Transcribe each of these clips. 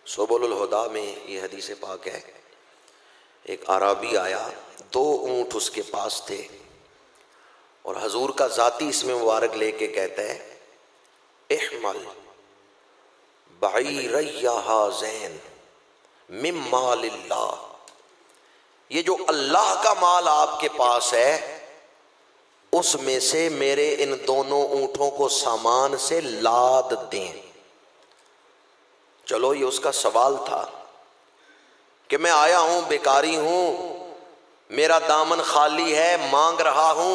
सुबुलुल हुदा में ये हदीस पाक है। एक आराबी आया, 2 ऊँट उसके पास थे और हजूर का ज़ाती इसमें मुबारक लेके कहता है, इहमल बईरय्या हाज़ैन मिन मालिल्लाह, ये जो अल्लाह का माल आपके पास है उसमें से मेरे इन दोनों ऊँटों को सामान से लाद दें। चलो, ये उसका सवाल था कि मैं आया हूं, बेकारी हूं, मेरा दामन खाली है, मांग रहा हूं,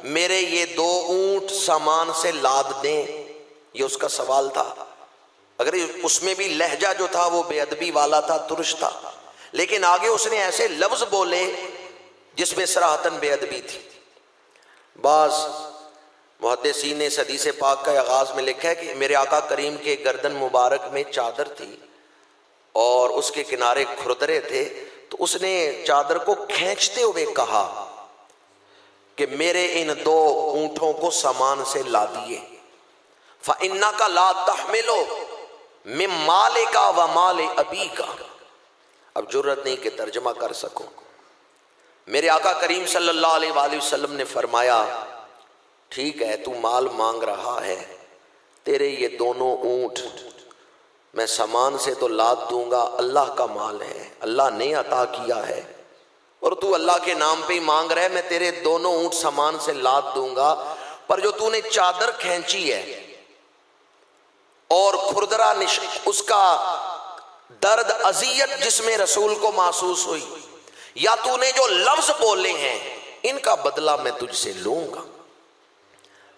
मेरे ये 2 ऊंट सामान से लाद दें। ये उसका सवाल था। अगर उसमें भी लहजा जो था वो बेअदबी वाला था, तुरश था, लेकिन आगे उसने ऐसे लफ्ज बोले जिसमें सराहतन बेअदबी थी। बाज मुहद्दिसीन ने इस हदीस पाक का आगाज में लिखा है कि मेरे आका करीम के गर्दन मुबारक में चादर थी और उसके किनारे खुरदरे थे, तो उसने चादर को खींचते हुए कहा कि मेरे इन 2 ऊँटों को सामान से ला दिए। फ़इन्नका ला तहमिलो मिन मालिका व माल अबीका। अब जुर्रत नहीं कि तर्जमा कर सकूं। मेरे आका करीम सल्लल्लाहु अलैहि वसल्लम ने फरमाया, ठीक है, तू माल मांग रहा है, तेरे ये दोनों ऊँट मैं सामान से तो लाद दूंगा, अल्लाह का माल है, अल्लाह ने अता किया है, और तू अल्लाह के नाम पे ही मांग रहा है, मैं तेरे दोनों ऊँट सामान से लाद दूंगा। पर जो तूने चादर खींची है और खुरदरा उसका दर्द अजियत जिसमें रसूल को महसूस हुई, या तूने जो लफ्ज बोले हैं, इनका बदला मैं तुझसे लूंगा।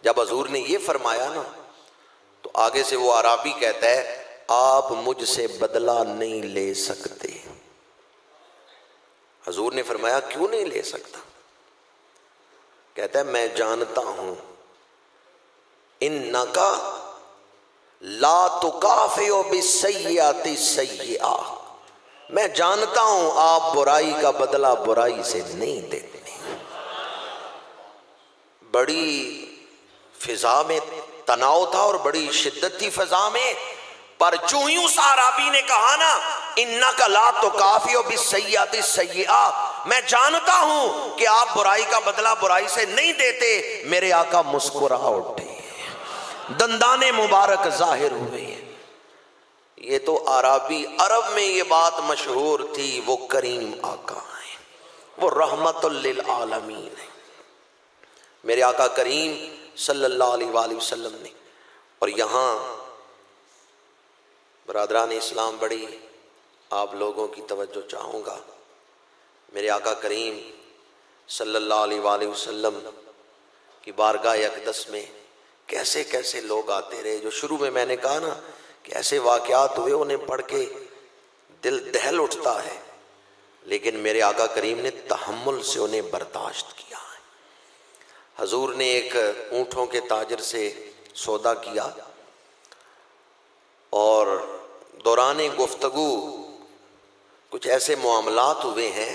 जब हजूर ने ये फरमाया ना, तो आगे से वो आराबी कहता है, आप मुझसे बदला नहीं ले सकते। हजूर ने फरमाया, क्यों नहीं ले सकता? कहता है, मैं जानता हूं इन्नका ला तुकाफिउ बिस्सय्यिअति सय्यिआ, मैं जानता हूं आप बुराई का बदला बुराई से नहीं देते। बड़ी फिजा में तनाव था और बड़ी शिद्दत थी फिजा में, पर जो ही उस आराबी ने कहा ना, इन्नका ला तुकाफिउ बिस्सय्यिअति सय्यिआ, मैं जानता हूं कि आप बुराई का बदला बुराई से नहीं देते, मेरे आका मुस्कुरा उठे, दंदाने मुबारक जाहिर हुए। ये तो आराबी, अरब में ये बात मशहूर थी, वो करीम आका है, वो रहमतुल लिल आलमीन है, मेरे आका करीम सल्लल्लाहु अलैहि वसल्लम ने। और यहाँ बरादरान इस्लाम, बड़ी आप लोगों की तवज्जो चाहूँगा, मेरे आका करीम सल्लल्लाहु अलैहि वसल्लम की बारगाह अक़दस में कैसे कैसे लोग आते रहे, जो शुरू में मैंने कहा ना कि ऐसे वाक़यात हुए, उन्हें पढ़ के दिल दहल उठता है, लेकिन मेरे आका करीम ने तहम्मुल से उन्हें बर्दाश्त किया है। हजूर ने एक ऊँटों के ताजर से सौदा किया और दौरान गुफ्तगू कुछ ऐसे मामलात हुए हैं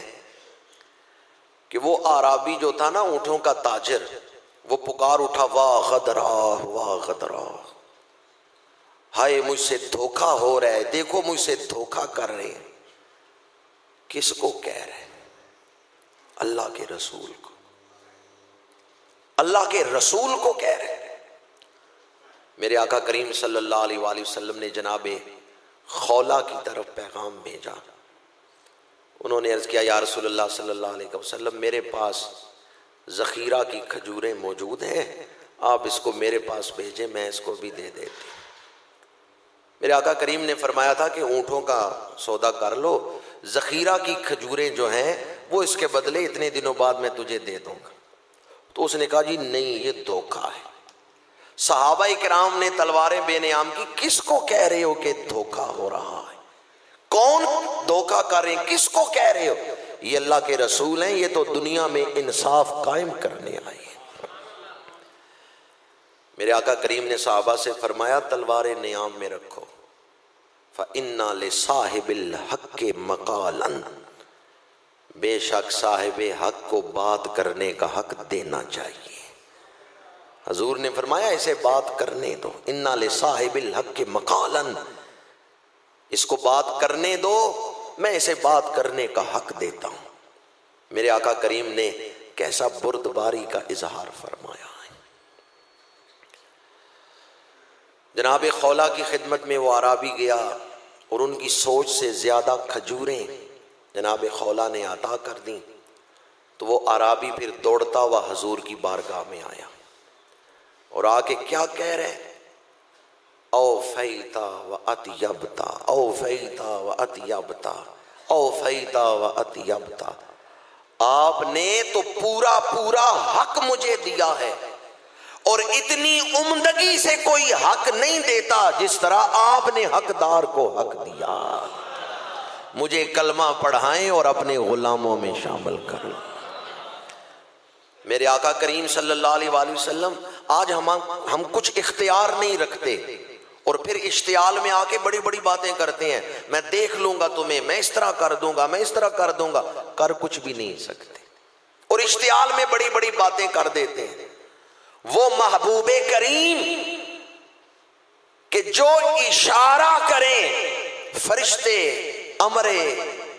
कि वो आराबी जो था ना, ऊँटों का ताजर, वो पुकार उठा, वाह गदरा, वाह गदरा, हाय मुझसे धोखा हो रहा है, देखो मुझसे धोखा कर रहे हैं। किसको कह रहे? अल्लाह के रसूल को, अल्लाह के रसूल को कह रहे। मेरे आका करीम सल्लल्लाहु अलैहि वसल्लम ने जनाबे खौला की तरफ पैगाम भेजा। उन्होंने अर्ज किया, या रसूलल्लाह सल्लल्लाहु अलैहि वसल्लम, मेरे पास ज़ख़ीरा की खजूरें मौजूद हैं, आप इसको मेरे पास भेजें, मैं इसको भी दे देती। मेरे आका करीम ने फरमाया था कि ऊँटों का सौदा कर लो, ज़ख़ीरा की खजूरें जो हैं वो इसके बदले इतने दिनों बाद मैं तुझे दे दूँगा। तो उसने कहा, जी नहीं, ये धोखा है। सहाबा इकराम ने तलवारें बेनियाम की, किसको कह रहे हो कि धोखा हो रहा है? कौन धोखा कर रहे हैं? किसको कह रहे हो? ये अल्लाह के रसूल हैं, ये तो दुनिया में इंसाफ कायम करने आए हैं। मेरे आका करीम ने सहाबा से फरमाया, तलवारें नियाम में रखो, फ़इन्ना लिसाहिबिल हक़्क़ि मक़ालन, बेशक साहिब हक को बात करने का हक देना चाहिए। हजूर ने फरमाया, इसे बात करने दो, इन्ना लिसाहिबिल हक़्क़ि मक़ालन, इसको बात करने दो, मैं इसे बात करने का हक देता हूं। मेरे आका करीम ने कैसा बुर्दबारी का इजहार फरमाया है। जनाब खौला की खिदमत में वो आराबी गया और उनकी सोच से ज्यादा खजूरें जनाब खौला ने अता कर दी। तो वो आराबी फिर दौड़ता हुआ हजूर की बारगाह में आया और आके क्या कह रहे, औ फैता व अतियबता, औ फैता व अतियबता, औ फैता व अतियबता। आपने तो पूरा पूरा हक मुझे दिया है और इतनी उम्दगी से कोई हक नहीं देता जिस तरह आपने हकदार को हक दिया। मुझे कलमा पढ़ाएं और अपने गुलामों में शामिल कर लो। मेरे आका करीम सल्लल्लाहु अलैहि वसल्लम, आज हम कुछ इख्तियार नहीं रखते और फिर इश्तियाल में आके बड़ी बड़ी बातें करते हैं। मैं देख लूंगा तुम्हें, मैं इस तरह कर दूंगा, मैं इस तरह कर दूंगा, कर कुछ भी नहीं सकते और इश्तियाल में बड़ी बड़ी बातें कर देते हैं। वो महबूबे करीम कि जो इशारा करें फरिश्ते अमरे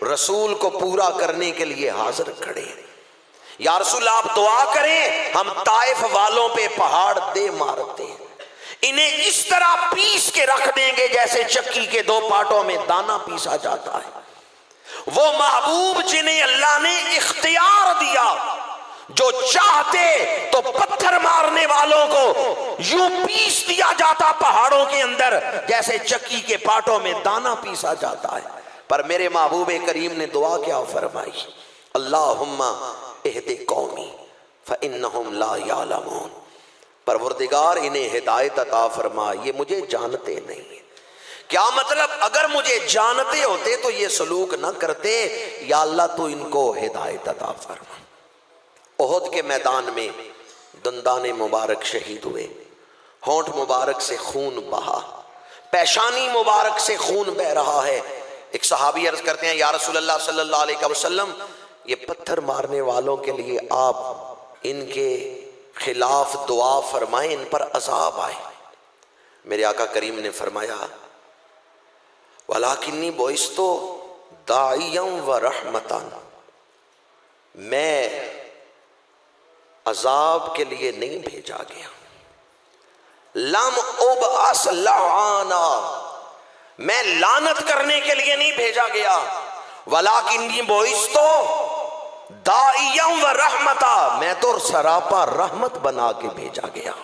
रसूल को पूरा करने के लिए हाजिर खड़े हैं। या रसूल आप दुआ करें, हम ताइफ वालों पे पहाड़ दे मारते हैं, इन्हें इस तरह पीस के रख देंगे जैसे चक्की के दो पाटों में दाना पीसा जाता है। वो महबूब जिन्हें अल्लाह ने इख्तियार दिया, जो चाहते तो पत्थर मारने वालों को यूं पीस दिया जाता पहाड़ों के अंदर जैसे चक्की के पाटों में दाना पीसा जाता है। पर मेरे महबूबे करीम ने दुआ क्या फरमाई, अल्लाहुम्मा इहदि कौमी फइन्नहुम ला यालमून। परवरदिगार इन्हें हिदायत अता फरमा, ये मुझे जानते नहीं है। क्या मतलब, अगर मुझे जानते होते तो ये सलूक ना करते। या अल्लाह तो इनको हिदायत अता फरमा। ओहद के मैदान में दंदाने मुबारक शहीद हुए, होंठ मुबारक से खून बहा, पेशानी मुबारक से खून बह रहा है। एक सहाबी अर्ज करते हैं, या रसूलल्लाह सल्लल्लाहु अलैहि वसल्लम, ये पत्थर मारने वालों के लिए आप इनके खिलाफ दुआ फरमाएं, इन पर अजाब आए। मेरे आका करीम ने फरमाया, वलाकिन्नी बोइस्तो दाइयम व रहमतन, मैं अजाब के लिए नहीं भेजा गया। लम उबअस लआना, मैं लानत करने के लिए नहीं भेजा गया। वलाकिन्नी बोइस्तो दाइयम व रहमता, मैं तो सरापा रहमत बना के भेजा गया।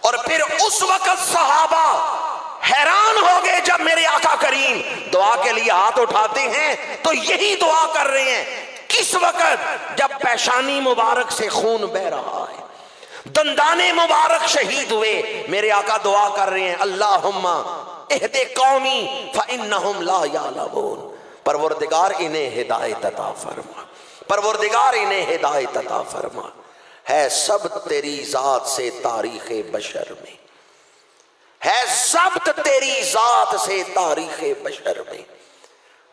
और फिर उस वक्त सहाबा हैरान हो गए जब मेरे आका करीम दुआ के लिए हाथ उठाते हैं तो यही दुआ कर रहे हैं किस वक्त, जब पेशानी मुबारक से खून बह रहा है, दंदाने मुबारक शहीद हुए। मेरे आका दुआ कर रहे हैं, अल्लाहुम्मा इहदि कौमी फइन्नहुम ला यालमून। परवरदिगार इन्हें हिदायत अता फरमा, परवरदिगार इन्हें हिदायत अता फरमा। है सब तेरी जात से तारीखे बशर में, है ज़ब्त तेरी जात से तारीखे बशर में।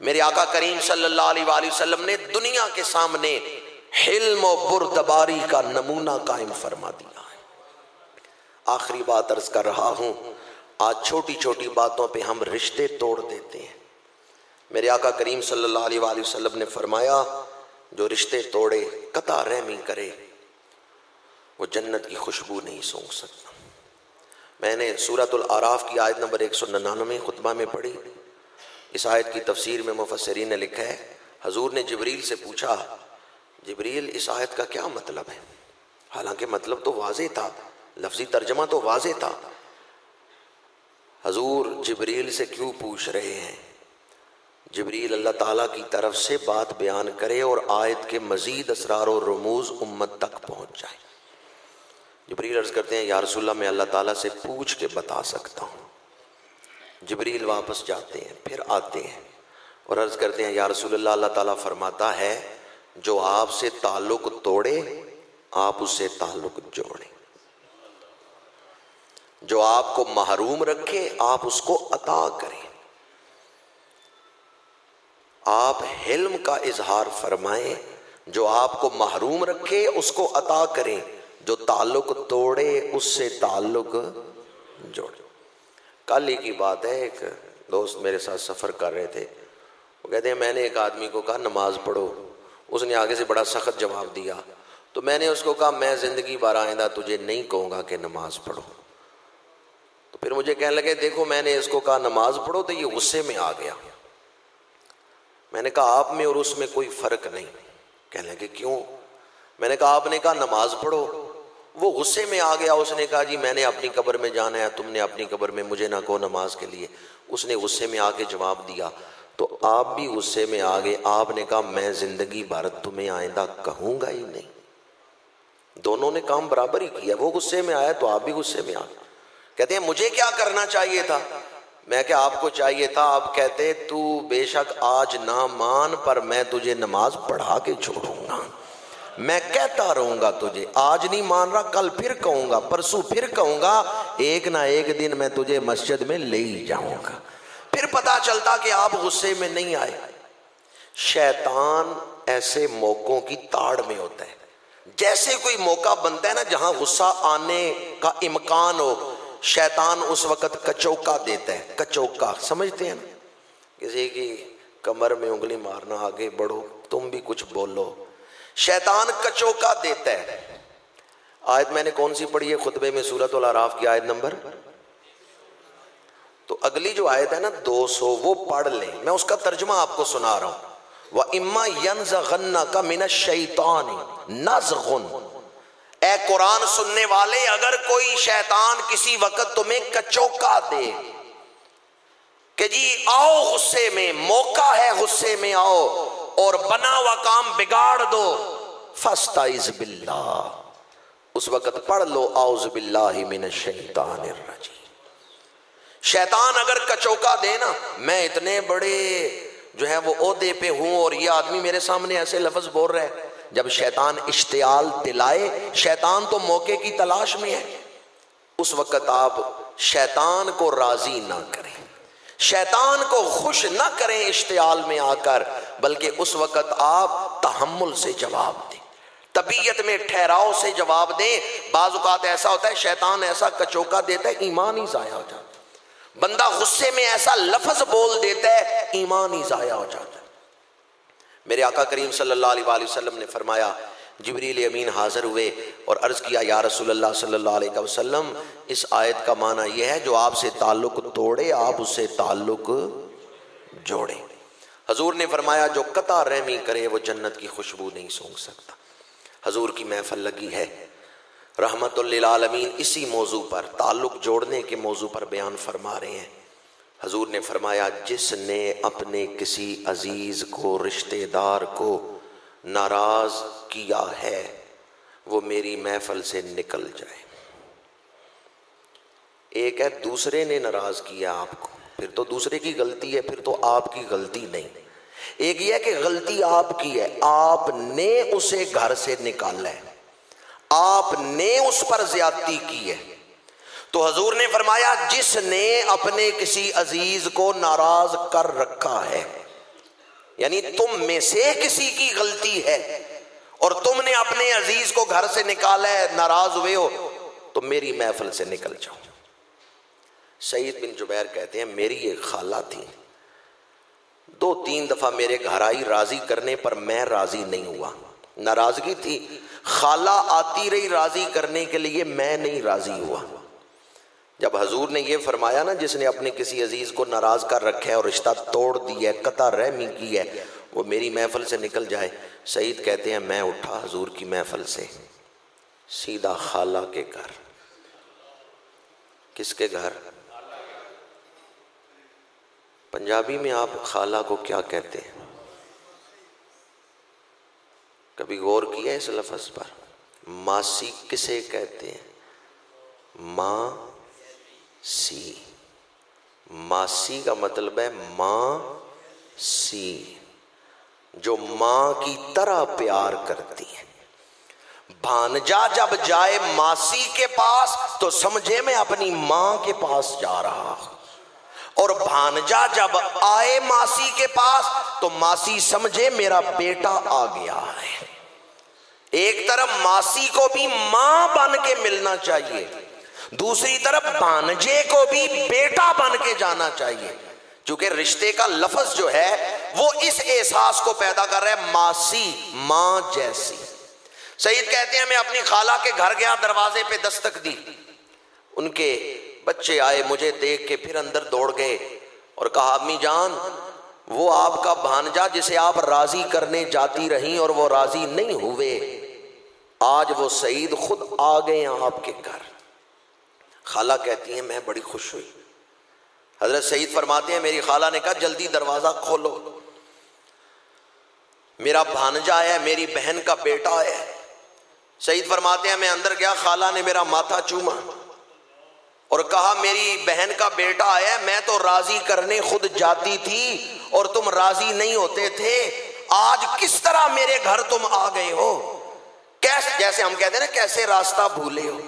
मेरे आका करीम सल्लल्लाहु अलैहि वसल्लम ने दुनिया के सामने हिल्म और बुर्दबारी का नमूना कायम फरमा दिया है। आखिरी बात अर्ज कर रहा हूं, आज छोटी छोटी बातों पे हम रिश्ते तोड़ देते हैं। मेरे आका करीम सल्लल्लाहु अलैहि वसल्लम ने फरमाया, जो रिश्ते तोड़े, कता रहमी करे, वो जन्नत की खुशबू नहीं सूंघ सकता। मैंने सूरतुल आराफ की आयत नंबर 199 खुतबा में पढ़ी। इस आयत की तफसीर में मुफस्सिरीन ने लिखा है, हजूर ने जिब्रील से पूछा, जिब्रील इस आयत का क्या मतलब है? हालांकि मतलब तो वाज़ेह था, लफ्जी तर्जमा तो वाज़ेह था। हजूर जिब्रील से क्यों पूछ रहे हैं? जिब्रील अल्लाह ताला की तरफ से बात बयान करे और आयत के मजीद असरार और रमूज उम्मत तक पहुँच जाए। जिब्रील अर्ज़ करते हैं, या रसूलल्लाह मैं अल्लाह ताला से पूछ के बता सकता हूँ। जिब्रील वापस जाते हैं, फिर आते हैं और अर्ज़ करते हैं, या रसूलल्लाह अल्लाह ताला फरमाता है, जो आपसे ताल्लुक तोड़े आप उससे ताल्लुक जोड़ें, जो आपको महरूम रखे आप उसको अता करें। आप हिल्म का इजहार फरमाएं, जो आपको महरूम रखे उसको अता करें, जो ताल्लुक तोड़े उससे ताल्लुक जोड़े। कल ही की बात है, एक दोस्त मेरे साथ सफ़र कर रहे थे, वो कहते हैं मैंने एक आदमी को कहा नमाज पढ़ो, उसने आगे से बड़ा सख्त जवाब दिया, तो मैंने उसको कहा मैं ज़िंदगी भर आइंदा तुझे नहीं कहूँगा कि नमाज पढ़ो। तो फिर मुझे कहने लगे देखो मैंने इसको कहा नमाज पढ़ो तो ये गुस्से में आ गया। मैंने कहा आप में और उसमें कोई फ़र्क नहीं। कहने लगे क्यों? मैंने कहा आपने कहा नमाज पढ़ो, वो गुस्से में आ गया, उसने कहा जी मैंने अपनी कब्र में जाना है, तुमने अपनी कब्र में मुझे ना कहो नमाज के लिए। उसने गुस्से में आके जवाब दिया, तो आप भी गुस्से में आ गए, आपने कहा मैं ज़िंदगी भर तुम्हें आइंदा कहूँगा ही नहीं। दोनों ने काम बराबर ही किया, वो गुस्से में आया तो आप भी गुस्से में आ गए। कहते हैं मुझे क्या करना चाहिए था? मैं क्या आपको चाहिए था आप कहते तू बेशक आज ना मान पर मैं तुझे नमाज पढ़ा के छोड़ूंगा, मैं कहता रहूंगा तुझे, आज नहीं मान रहा कल फिर कहूंगा, परसों फिर कहूंगा, एक ना एक दिन मैं तुझे मस्जिद में ले ही जाऊंगा। फिर पता चलता कि आप गुस्से में नहीं आए। शैतान ऐसे मौकों की ताड़ में होता है, जैसे कोई मौका बनता है ना जहां गुस्सा आने का इम्कान हो, शैतान उस वक्त कचौका देता है। कचौका समझते हैं ना, किसी की कमर में उंगली मारना, आगे बढ़ो तुम भी कुछ बोलो, शैतान कचौका देता है। आयत मैंने कौन सी पढ़ी है खुतबे में? सूरह अल-आराफ की आयत नंबर, तो अगली जो आयत है ना 200 वो पढ़ लें, मैं उसका तर्जुमा आपको सुना रहा हूं। व इम्मा यनज़गन्नका मिनश-शैतानी नज़गुन, ए कुरान सुनने वाले अगर कोई शैतान किसी वक्त तुम्हें कचौका दे कि जी आओ गुस्से में, मौका है गुस्से में आओ और बना हुआ काम बिगाड़ दो, फस्ताइज़ बिल्लाह, उस वक्त पढ़ लो औज़ु बिल्लाहि मिनश शैतानिर रजीम। शैतान अगर कचौका दे ना, मैं इतने बड़े जो है वो ओहदे पे हूं और ये आदमी मेरे सामने ऐसे लफ्ज बोल रहा है, जब शैतान इश्तियाल दिलाए, शैतान तो मौके की तलाश में है, उस वक्त आप शैतान को राजी ना करें, शैतान को खुश ना करें इश्तियाल में आकर, बल्कि उस वक्त आप तहम्मुल से जवाब दें, तबीयत में ठहराव से जवाब दें। बाज़ औक़ात ऐसा होता है शैतान ऐसा कचौका देता है ईमान ही ज़ाया हो जाता है, बंदा गुस्से में ऐसा लफ्ज बोल देता है ईमान ही ज़ाया हो जाता है। मेरे आका करीम सल्लल्लाहु अलैहि वसल्लम ने फरमाया, जिब्रील अमीन हाजिर हुए और अर्ज़ किया या रसूलल्लाह सल्लल्लाहु अलैहि वसल्लम, इस आयत का माना यह है जो आपसे ताल्लुक़ तोड़े आप उससे ताल्लुक़ जोड़े। हजूर ने फरमाया जो कता रहमी करे वो जन्नत की खुशबू नहीं सूंघ सकता। हजूर की महफिल लगी है रहमतुल लिल आलमीन, इसी मौजू पर, ताल्लुक़ जोड़ने के मौजू पर बयान फरमा रहे हैं। हजूर ने फरमाया जिसने अपने किसी अजीज़ को, रिश्तेदार को नाराज़ किया है वो मेरी महफिल से निकल जाए। एक है दूसरे ने नाराज़ किया आपको, फिर तो दूसरे की गलती है, फिर तो आपकी गलती नहीं। एक यह है कि गलती आपकी है, आपने उसे घर से निकाला है, आपने उस पर ज्यादती की है। तो हजूर ने फरमाया जिसने अपने किसी अजीज को नाराज कर रखा है, यानी तुम में से किसी की गलती है और तुमने अपने अजीज को घर से निकाला है, नाराज हुए हो, तो मेरी महफिल से निकल जाओ। सईद बिन जुबैर कहते हैं मेरी एक खाला थी, 2-3 दफा मेरे घर आई राजी करने पर मैं राजी नहीं हुआ, नाराजगी थी, खाला आती रही राजी करने के लिए, मैं नहीं राजी हुआ। जब हजूर ने यह फरमाया ना जिसने अपने किसी अजीज को नाराज कर रखा है और रिश्ता तोड़ दिया है, कता रहमी की है, वो मेरी महफिल से निकल जाए। सईद कहते हैं मैं उठा हजूर की महफिल से सीधा खाला के घर। किसके घर? पंजाबी में आप खाला को क्या कहते हैं? कभी गौर किया इस लफ्ज पर? मासी किसे कहते हैं? माँ सी। मासी का मतलब है माँ सी, जो माँ की तरह प्यार करती है। भांजा जब जाए मासी के पास तो समझे मैं अपनी माँ के पास जा रहा हूं, और भांजा जब आए मासी के पास तो मासी समझे मेरा बेटा आ गया है। एक तरफ मासी को भी मां बन के मिलना चाहिए, दूसरी तरफ भांजे को भी बेटा बन के जाना चाहिए। चूंकि रिश्ते का लफ्ज जो है वो इस एहसास को पैदा कर रहा है, मासी, मां जैसी। सईद कहते हैं मैं अपनी खाला के घर गया, दरवाजे पे दस्तक दी, उनके बच्चे आए, मुझे देख के फिर अंदर दौड़ गए और कहा अम्मी जान, वो आपका भांजा जिसे आप राजी करने जाती रहीं और वो राजी नहीं हुए, आज वो सईद खुद आ गए आपके घर। खाला कहती है मैं बड़ी खुश हुई। हजरत सईद फरमाते हैं मेरी खाला ने कहा जल्दी दरवाजा खोलो, मेरा भांजा है, मेरी बहन का बेटा है। सईद फरमाते हैं मैं अंदर गया, खाला ने मेरा माथा चूमा और कहा मेरी बहन का बेटा आया, मैं तो राजी करने खुद जाती थी और तुम राजी नहीं होते थे, आज किस तरह मेरे घर तुम आ गए हो? कैसे, जैसे हम कहते हैं ना कैसे रास्ता भूले हो।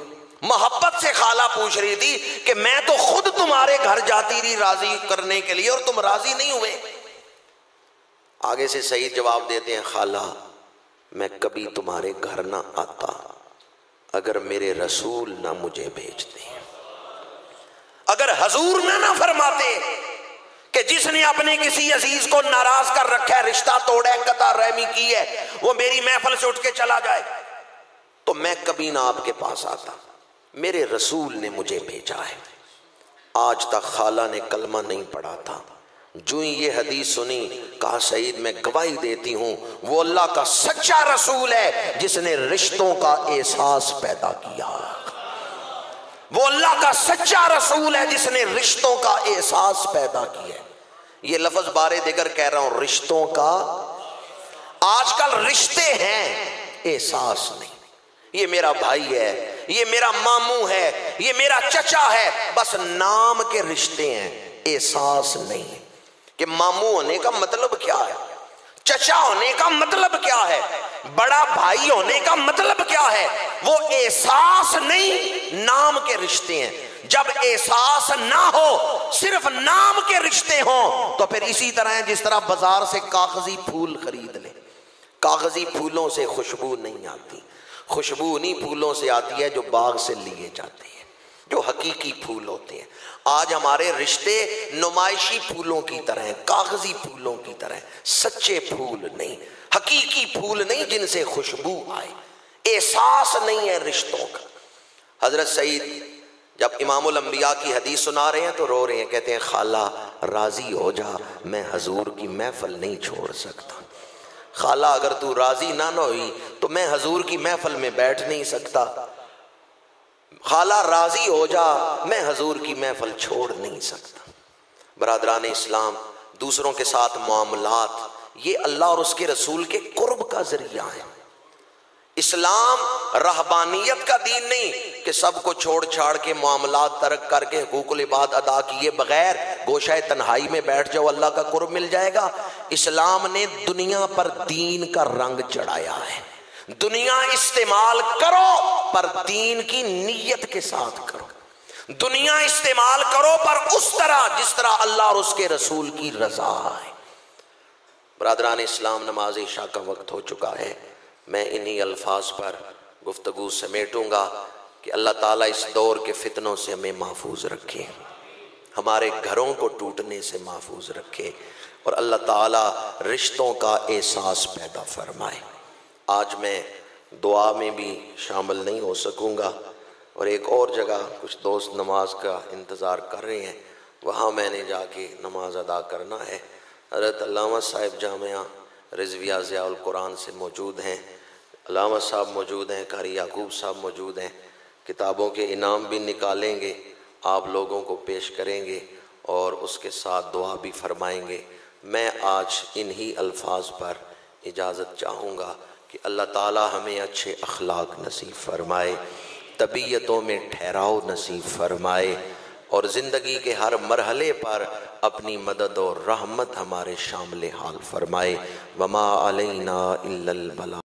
मोहब्बत से खाला पूछ रही थी कि मैं तो खुद तुम्हारे घर जाती रही राजी करने के लिए और तुम राजी नहीं हुए। आगे से सईद जवाब देते हैं खाला मैं कभी तुम्हारे घर ना आता अगर मेरे रसूल ना मुझे भेजते, अगर हजूर ना फरमाते कि जिसने अपने किसी अजीज को नाराज कर रखा है, रिश्ता तोड़ा है, कता रहमी की है, वो मेरी महफिल से उठ के चला जाए, तो मैं कभी ना आपके पास आता, मेरे रसूल ने मुझे भेजा है। आज तक खाला ने कलमा नहीं पढ़ा था, जो ये हदीस सुनी कहा सईद मैं गवाही देती हूं वो अल्लाह का सच्चा रसूल है जिसने रिश्तों का एहसास पैदा किया, वो अल्लाह का सच्चा रसूल है जिसने रिश्तों का एहसास पैदा किया। ये लफ्ज बारे दिगर कह रहा हूं, रिश्तों का। आजकल रिश्ते हैं, एहसास नहीं। ये मेरा भाई है, ये मेरा मामू है, ये मेरा चचा है, बस नाम के रिश्ते हैं, एहसास नहीं है कि मामू होने का मतलब क्या है, चचा होने का मतलब क्या है, बड़ा भाई होने का मतलब क्या है, वो एहसास नहीं, नाम के रिश्ते हैं। जब एहसास ना हो, सिर्फ नाम के रिश्ते हो, तो फिर इसी तरह है जिस तरह बाजार से कागजी फूल खरीद ले, कागजी फूलों से खुशबू नहीं आती, खुशबू उन्हीं फूलों से आती है जो बाग से लिए जाते हैं, जो हकीकी फूल होते हैं। आज हमारे रिश्ते नुमाइशी फूलों की तरह हैं, कागजी फूलों की तरह, सच्चे फूल नहीं, हकीकी फूल नहीं जिनसे खुशबू आए, एहसास नहीं है रिश्तों का। हजरत सईद जब इमामुल अंबिया की हदीस सुना रहे हैं तो रो रहे हैं, कहते हैं खाला राजी हो जा, मैं हजूर की महफिल नहीं छोड़ सकता। खाला अगर तू राजी ना हुई तो मैं हजूर की महफिल में बैठ नहीं सकता, खाला राजी हो जा, मैं हजूर की महफिल छोड़ नहीं सकता। बरादरान इस्लाम, दूसरों के साथ मामलात ये अल्लाह और उसके रसूल के कुर्ब का जरिया है। इस्लाम रहबानियत का दीन नहीं कि सबको छोड़ छाड़ के मामलात तर्क करके हुकूकुल इबाद अदा किए बगैर गोशाए तन्हाई में बैठ जाओ अल्लाह का कुर्ब मिल जाएगा। इस्लाम ने दुनिया पर दीन का रंग चढ़ाया है, दुनिया इस्तेमाल करो पर दीन की नीयत के साथ करो, दुनिया इस्तेमाल करो पर उस तरह जिस तरह अल्लाह और उसके रसूल की रजा है। बरादरान इस्लाम, नमाज इशा का वक्त हो चुका है। मैं इन्हीं अल्फाज पर गुफ्तगू समेटूंगा कि अल्लाह ताला इस दौर के फितनों से हमें महफूज रखे, हमारे घरों को टूटने से महफूज रखे और अल्लाह ताला रिश्तों का एहसास पैदा फरमाए। आज मैं दुआ में भी शामिल नहीं हो सकूंगा और एक और जगह कुछ दोस्त नमाज का इंतज़ार कर रहे हैं, वहाँ मैंने जाके नमाज अदा करना है। हज़रत अल्लामा साहिब जामिया रिज़विया ज़ियाउल कुरान से मौजूद हैं, अल्लामा साहब मौजूद हैं, कारी याकूब साहब मौजूद हैं, किताबों के इनाम भी निकालेंगे, आप लोगों को पेश करेंगे और उसके साथ दुआ भी फरमाएंगे। मैं आज इन्हीं अल्फाज पर इजाज़त चाहूँगा कि अल्लाह ताला हमें अच्छे अखलाक नसीब फरमाए, तबीयतों में ठहराव नसीब फरमाए और ज़िंदगी के हर मरहले पर अपनी मदद और रहमत हमारे शामिल हाल फरमाए। वमा अलैना इल्लल बला।